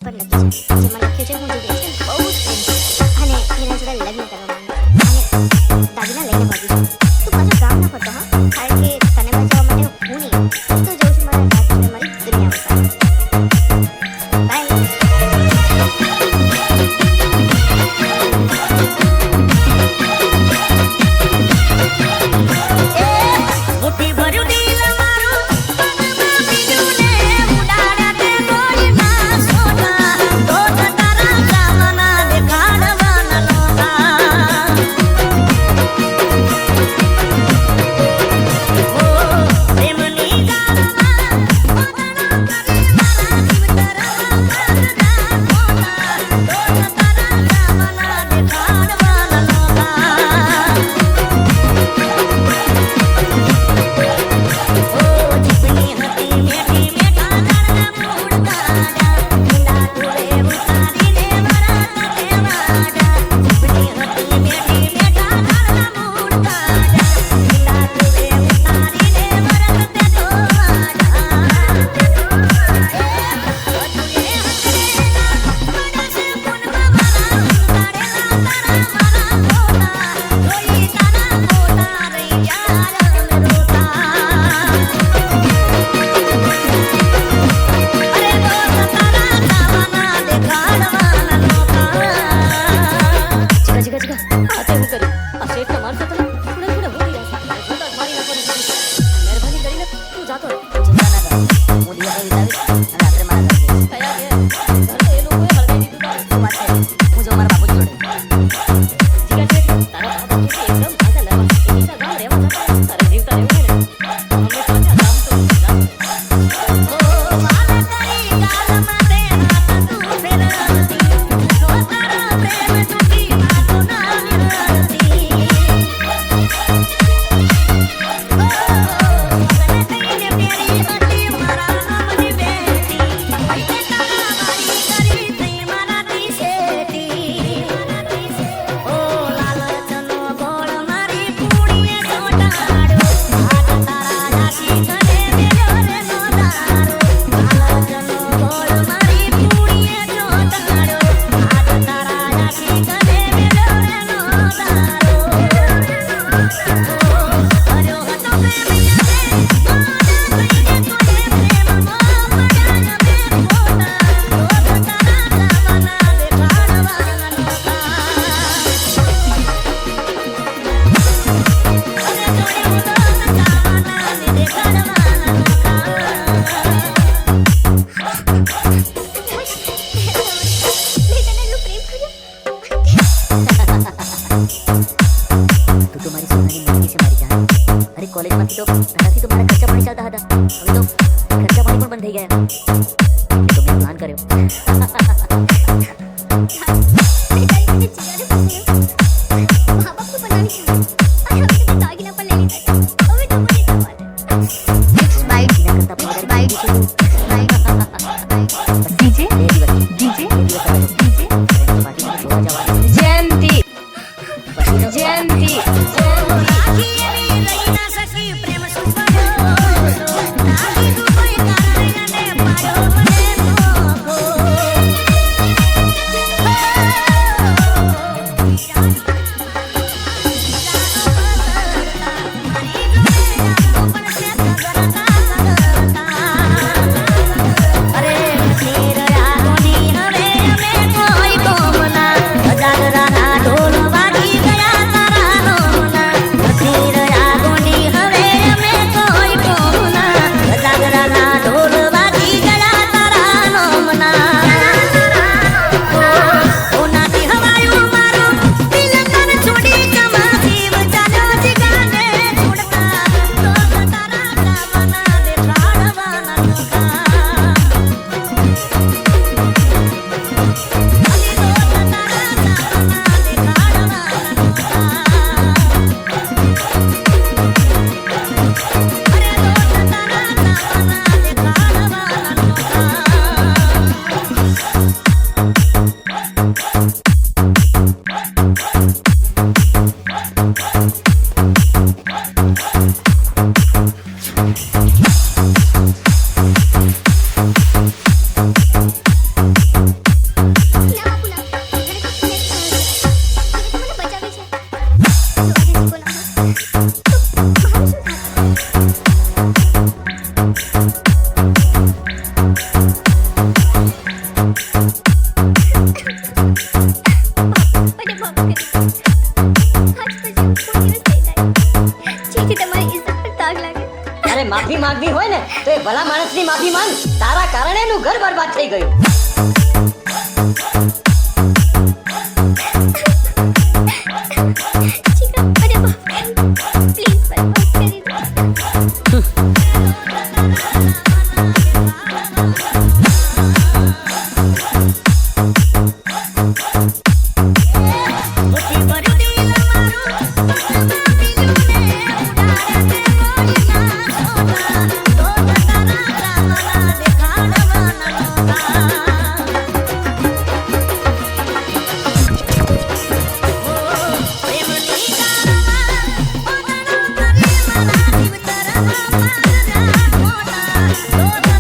પર લખી છે જેમાં લખ્યું છે હું જે છે બહુ જ પ્રેમ છે અને એના જોડે લગ્ન કરવા માંગુ અને દાગીના લઈને ભાગી છું. તું પાછો ગામ ના ફરતો હા, કારણ કે તને બચાવવા માટે હું નહીં તો જઉં છું મારા દાદ જોડે મારી દુનિયામાં. બાય. कॉलेज में तो પહેલાથી તો મારા ખર્ચા પાણી ચાલતા હતા. હવે તો ખર્ચા પાણી પણ બંધ થઈ ગયા. તો મેં પ્લાન કર્યો. Hey! મને માફ કરી દો. આજ પછી કોઈ દિવસ નહીં થાય જેથી તમારી ઇજ્જત પર દાગ લાગે. અરે માફી માંગવી હોય ને તો એ ભલા માણસની માફી માંગ. તારા કારણે એનું ઘર બરબાદ થઈ ગયું. જીગા, મને માફ કરી દો. પ્લીઝ મને માફ કરી દો. Oh